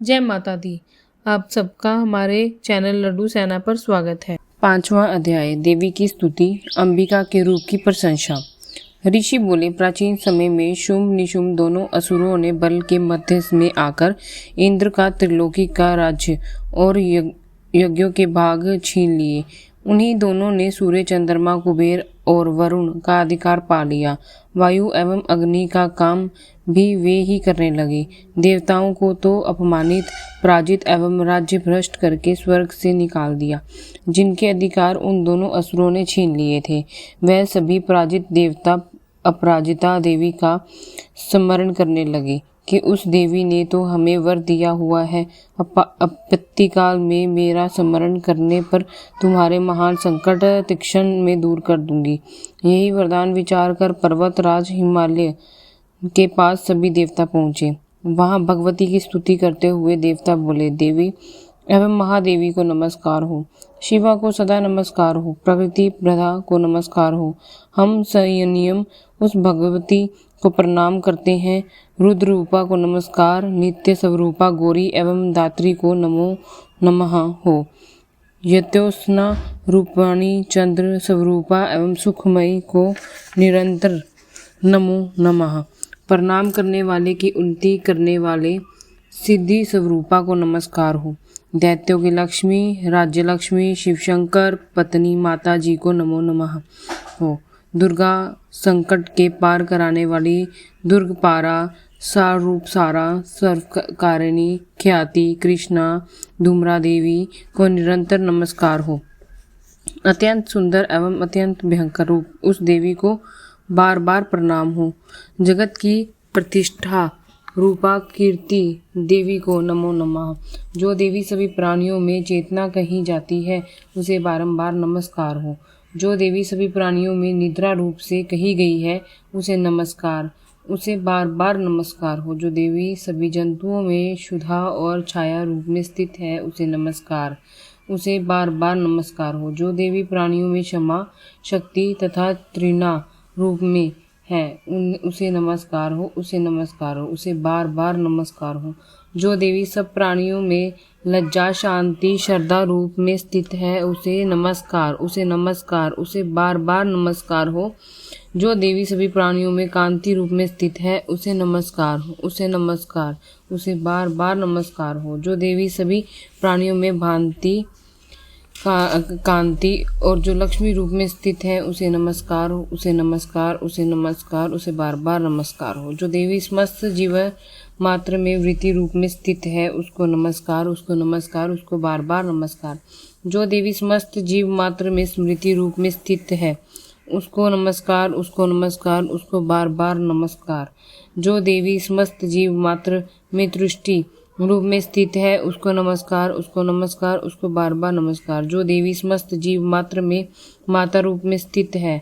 जय माता दी। आप सबका हमारे चैनल लड्डू सेना पर स्वागत है। 5वां अध्याय, देवी की स्तुति, अंबिका के रूप की प्रशंसा। ऋषि बोले, प्राचीन समय में शुंभ निशुंभ दोनों असुरों ने बल के मध्य में आकर इंद्र का त्रिलोकी का राज्य और यज्ञों के भाग छीन लिए। उन्हीं दोनों ने सूर्य, चंद्रमा, कुबेर और वरुण का अधिकार पा लिया। वायु एवं अग्नि का काम भी वे ही करने लगे। देवताओं को तो अपमानित, पराजित एवं राज्य भ्रष्ट करके स्वर्ग से निकाल दिया। जिनके अधिकार उन दोनों असुरों ने छीन लिए थे, वह सभी पराजित देवता अपराजिता देवी का स्मरण करने लगे कि उस देवी ने तो हमें वर दिया हुआ है। आपत्ति काल में मेरा स्मरण करने पर तुम्हारे महान संकट तीक्षण में दूर कर दूंगी। यही वरदान विचार कर पर्वतराज हिमालय के पास सभी देवता पहुँचे। वहाँ भगवती की स्तुति करते हुए देवता बोले, देवी एवं महादेवी को नमस्कार हो, शिवा को सदा नमस्कार हो, प्रकृति प्रधा को नमस्कार हो। हम संयम उस भगवती को प्रणाम करते हैं। रुद्र रूपा को नमस्कार, नित्य स्वरूपा गौरी एवं दात्री को नमो नमः हो। यत्योस्ना रूपाणी चंद्र स्वरूपा एवं सुखमयी को निरंतर नमो नमः। प्रणाम करने वाले की उन्नति करने वाले सिद्धि स्वरूपा को नमस्कार हो। दैत्यों की लक्ष्मी, राज्य लक्ष्मी, शिवशंकर पत्नी माता जी को नमो नमः हो। दुर्गा संकट के पार कराने वाली दुर्गपारा, सारूप सारा, सर्वकारिणी, ख्याति, कृष्णा, धूम्रा देवी को निरंतर नमस्कार हो। अत्यंत सुंदर एवं अत्यंत भयंकर रूप उस देवी को बार बार प्रणाम हो। जगत की प्रतिष्ठा रूपा कीर्ति देवी को नमो नमः। जो देवी सभी प्राणियों में चेतना कही जाती है, उसे बारंबार नमस्कार हो। जो देवी सभी प्राणियों में निद्रा रूप से कही गई है, उसे नमस्कार, उसे बार बार नमस्कार हो। जो देवी सभी जंतुओं में शुद्धा और छाया रूप में स्थित है, उसे नमस्कार, उसे बार बार नमस्कार हो। जो देवी प्राणियों में क्षमा, शक्ति तथा त्रिना रूप में है, उसे नमस्कार हो, उसे नमस्कार हो, उसे बार बार नमस्कार हो। जो देवी सब प्राणियों में लज्जा, शांति, श्रद्धा रूप में स्थित है, उसे नमस्कार, उसे नमस्कार, उसे बार बार नमस्कार हो। जो देवी सभी प्राणियों में कांति रूप में स्थित है, उसे नमस्कार हो, उसे नमस्कार, उसे बार बार नमस्कार हो। जो देवी सभी प्राणियों में भांति, कांति और जो लक्ष्मी रूप में स्थित है, उसे नमस्कार हो, उसे नमस्कार, उसे नमस्कार, उसे बार बार नमस्कार हो। जो देवी समस्त जीव मात्र में वृत्ति रूप में स्थित है, उसको नमस्कार, उसको नमस्कार, उसको बार बार नमस्कार। जो देवी समस्त जीव मात्र में स्मृति रूप में स्थित है, उसको नमस्कार, उसको नमस्कार, उसको बार बार नमस्कार। जो देवी समस्त जीव मात्र में दृष्टि रूप में स्थित है, उसको नमस्कार, उसको नमस्कार, उसको बार बार नमस्कार। जो देवी समस्त जीव मात्र में माता रूप में स्थित है,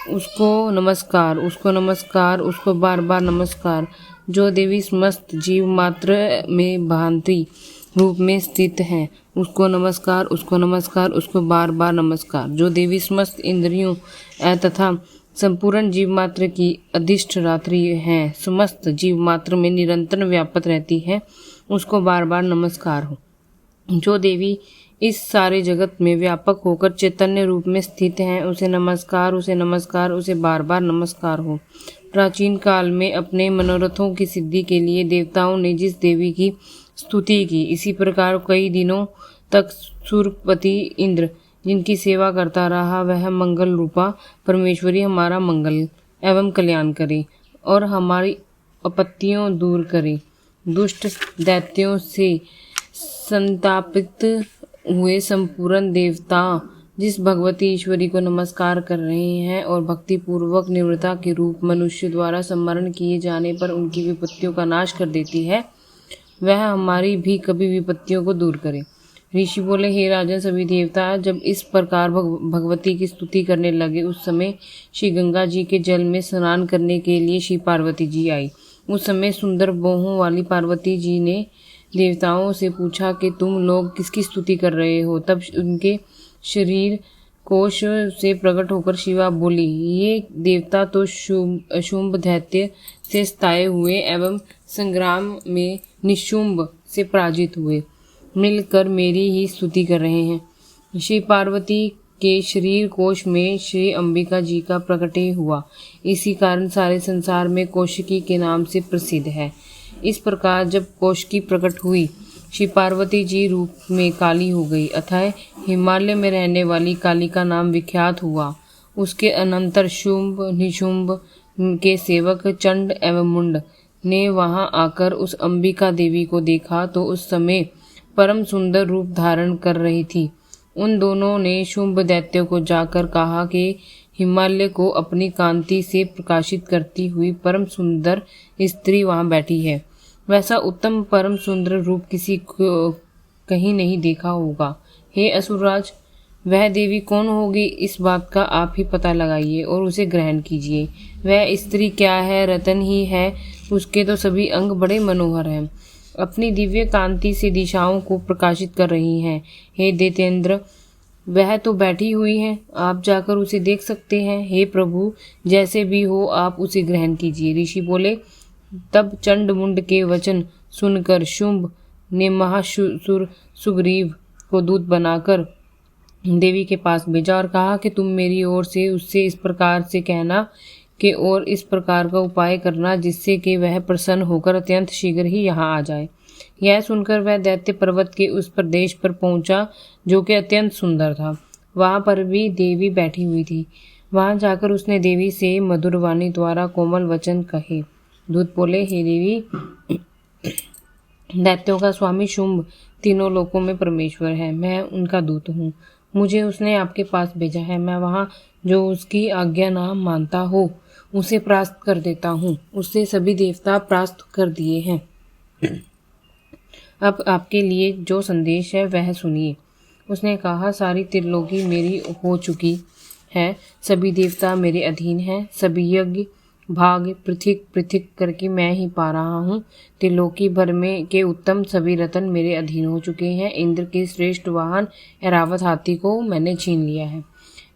उसको नमस्कार, उसको नमस्कार, उसको बार बार नमस्कार। जो देवी समस्त जीव मात्र में भांति रूप में स्थित है, उसको नमस्कार, उसको नमस्कार, उसको बार बार नमस्कार। जो देवी समस्त इंद्रियों तथा संपूर्ण जीव मात्र की अधिष्ठात्री है, समस्त जीव मात्र में निरंतर व्याप्त रहती है, उसको बार बार नमस्कार हो। जो देवी इस सारे जगत में व्यापक होकर चैतन्य रूप में स्थित है, उसे नमस्कार, उसे नमस्कार, उसे बार बार नमस्कार हो। प्राचीन काल में अपने मनोरथों की सिद्धि के लिए देवताओं ने जिस देवी की स्तुति की, इसी प्रकार कई दिनों तक सूर्यपति इंद्र जिनकी सेवा करता रहा, वह मंगल रूपा परमेश्वरी हमारा मंगल एवं कल्याण करे और हमारी आपत्तियों दूर करे। दुष्ट दैत्यों से संतापित हुए संपूर्ण देवता जिस भगवती ईश्वरी को नमस्कार कर रहे हैं और भक्ति पूर्वक निवृत्ता के रूप मनुष्य द्वारा स्मरण किए जाने पर उनकी विपत्तियों का नाश कर देती है, वह हमारी भी कभी विपत्तियों को दूर करे। ऋषि बोले, हे राजन, सभी देवता जब इस प्रकार भगवती की स्तुति करने लगे, उस समय श्री गंगा जी के जल में स्नान करने के लिए श्री पार्वती जी आई। उस समय सुंदर बाहों वाली पार्वती जी ने देवताओं से पूछा कि तुम लोग किसकी स्तुति कर रहे हो। तब उनके शरीर कोश से प्रकट होकर शिवा बोली, ये देवता तो शुंभ दैत्य से स्थाये हुए एवं संग्राम में निशुंभ से पराजित हुए मिलकर मेरी ही स्तुति कर रहे हैं। श्री पार्वती के शरीर कोश में श्री अंबिका जी का प्रकटे हुआ, इसी कारण सारे संसार में कौशिकी के नाम से प्रसिद्ध है। इस प्रकार जब कौशिकी प्रकट हुई, श्री पार्वती जी रूप में काली हो गई, अतः हिमालय में रहने वाली काली का नाम विख्यात हुआ। उसके अनंतर शुंभ निशुंभ के सेवक चंड एवं मुंड ने वहां आकर उस अंबिका देवी को देखा तो उस समय परम सुंदर रूप धारण कर रही थी। उन दोनों ने शुंभ दैत्य को जाकर कहा कि हिमालय को अपनी कांति से प्रकाशित करती हुई परम सुंदर स्त्री वहां बैठी है। वैसा उत्तम परम सुंदर रूप किसी को कहीं नहीं देखा होगा। हे असुरराज, वह देवी कौन होगी, इस बात का आप ही पता लगाइए और उसे ग्रहण कीजिए। वह स्त्री क्या है? रतन ही है। उसके तो सभी अंग बड़े मनोहर हैं, अपनी दिव्य कांति से दिशाओं को प्रकाशित कर रही हैं। हे दैत्येंद्र, वह तो बैठी हुई है, आप जाकर उसे देख सकते हैं। हे प्रभु, जैसे भी हो आप उसे ग्रहण कीजिए। ऋषि बोले। तब चंड मुंड के वचन सुनकर शुंभ ने महासुर सुग्रीव को दूत बनाकर देवी के पास भेजा और कहा कि तुम मेरी ओर से उससे इस प्रकार से कहना कि और इस प्रकार का उपाय करना जिससे कि वह प्रसन्न होकर अत्यंत शीघ्र ही यहाँ आ जाए। यह सुनकर वह दैत्य पर्वत के उस प्रदेश पर पहुंचा जो कि अत्यंत सुंदर था। वहां पर भी देवी बैठी हुई थी। वहां जाकर उसने देवी से मधुर वाणी द्वारा कोमल वचन कहे। दूत बोले, हे देवी, दैत्यों का स्वामी शुंभ तीनों लोकों में परमेश्वर है, मैं उनका दूत हूँ। मुझे उसने आपके पास भेजा है। मैं वहाँ जो उसकी आज्ञा ना मानता हो उसे परास्त कर देता हूँ। उससे सभी देवता परास्त कर दिए हैं। अब आपके लिए जो संदेश है वह सुनिए। उसने कहा, सारी त्रिलोकी मेरी हो चुकी है, सभी देवता मेरे अधीन हैं, सभी यज्ञ भाग पृथक पृथक करके मैं ही पा रहा हूँ। त्रिलोकी भर में के उत्तम सभी रतन मेरे अधीन हो चुके हैं। इंद्र के श्रेष्ठ वाहन ऐरावत हाथी को मैंने छीन लिया है।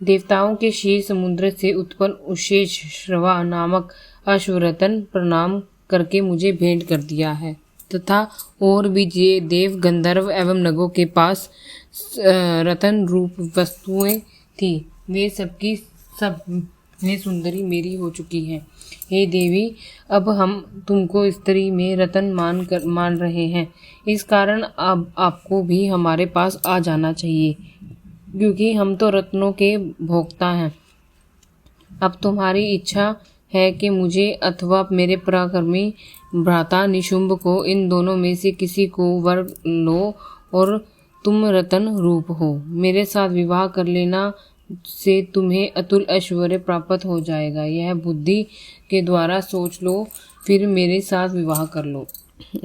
देवताओं के शीर समुद्र से उत्पन्न उशेष श्रवा नामक अश्वरतन प्रणाम करके मुझे भेंट कर दिया है, तथा और भी जे देव गंधर्व एवं नगों के पास रतन रूप वस्तुएं थी, वे सबकी सब में सुंदरी मेरी हो चुकी है। हे देवी, अब हम तुमको स्त्री में रतन मान रहे हैं, इस कारण अब आपको भी हमारे पास आ जाना चाहिए, क्योंकि हम तो रत्नों के भोक्ता हैं। अब तुम्हारी इच्छा है कि मुझे अथवा मेरे पराक्रमी भ्राता निशुंभ को, इन दोनों में से किसी को वर लो और तुम रतन रूप हो। मेरे साथ विवाह कर लेना से तुम्हें अतुल ऐश्वर्य प्राप्त हो जाएगा। यह बुद्धि के द्वारा सोच लो, फिर मेरे साथ विवाह कर लो।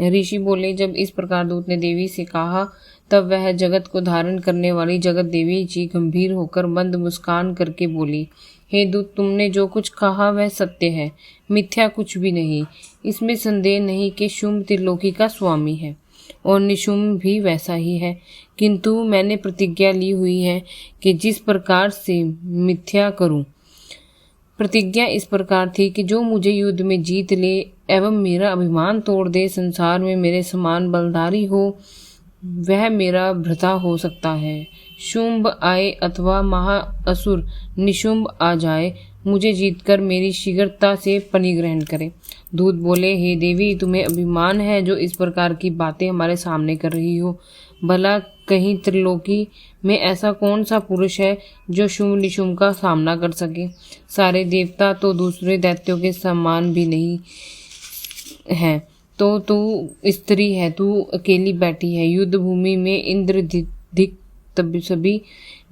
ऋषि बोले। जब इस प्रकार दूत ने देवी से कहा, तब वह जगत को धारण करने वाली जगत देवी जी गंभीर होकर मंद मुस्कान करके बोली, हे दूत, तुमने जो कुछ कहा वह सत्य है, मिथ्या कुछ भी नहीं। इसमें संदेह नहीं कि शुंभ त्रिलोकी का स्वामी है और निशुंभ भी वैसा ही है, किंतु मैंने प्रतिज्ञा ली हुई है कि जिस प्रकार से मिथ्या करूं। प्रतिज्ञा इस प्रकार थी कि जो मुझे युद्ध में जीत ले एवं मेरा अभिमान तोड़ दे, संसार में मेरे समान बलधारी हो, वह मेरा भ्राता हो सकता है। शुंभ आए अथवा महाअसुर निशुंभ आ जाए, मुझे जीतकर मेरी शीघ्रता से परिग्रहण करे। दूत बोले, हे देवी, तुम्हें अभिमान है जो इस प्रकार की बातें हमारे सामने कर रही हो। भला कहीं त्रिलोकी में ऐसा कौन सा पुरुष है जो शुंभ निशुंभ का सामना कर सके? सारे देवता तो दूसरे दैत्यों के समान भी नहीं हैं, तो तू स्त्री है, तू अकेली बैठी है। युद्ध भूमि में इंद्र धिक तभी सभी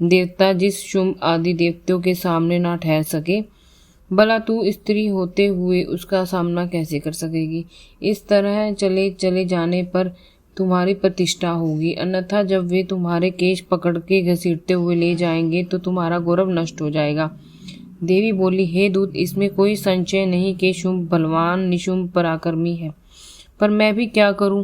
देवता जिस शुंभ आदि देवताओं के सामने ना ठहर सके, भला तू स्त्री होते हुए उसका सामना कैसे कर सकेगी? इस तरह चले चले जाने पर तुम्हारी प्रतिष्ठा होगी, अन्यथा जब वे तुम्हारे केश पकड़ के घसीटते हुए ले जाएंगे तो तुम्हारा गौरव नष्ट हो जाएगा। देवी बोली, हे दूत, इसमें कोई संशय नहीं कि शुंभ बलवान निशुंभ पराक्रमी है, पर मैं भी क्या करूं?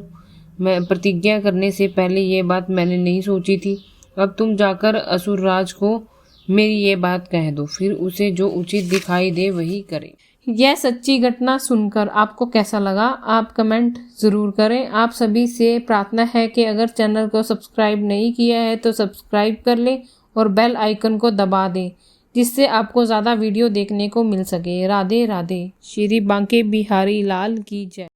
मैं प्रतिज्ञा करने से पहले ये बात मैंने नहीं सोची थी। अब तुम जाकर असुरराज को मेरी ये बात कह दो, फिर उसे जो उचित दिखाई दे वही करे। यह सच्ची घटना सुनकर आपको कैसा लगा, आप कमेंट ज़रूर करें। आप सभी से प्रार्थना है कि अगर चैनल को सब्सक्राइब नहीं किया है तो सब्सक्राइब कर लें और बेल आइकन को दबा दें, जिससे आपको ज़्यादा वीडियो देखने को मिल सके। राधे राधे। श्री बांके बिहारी लाल की जय।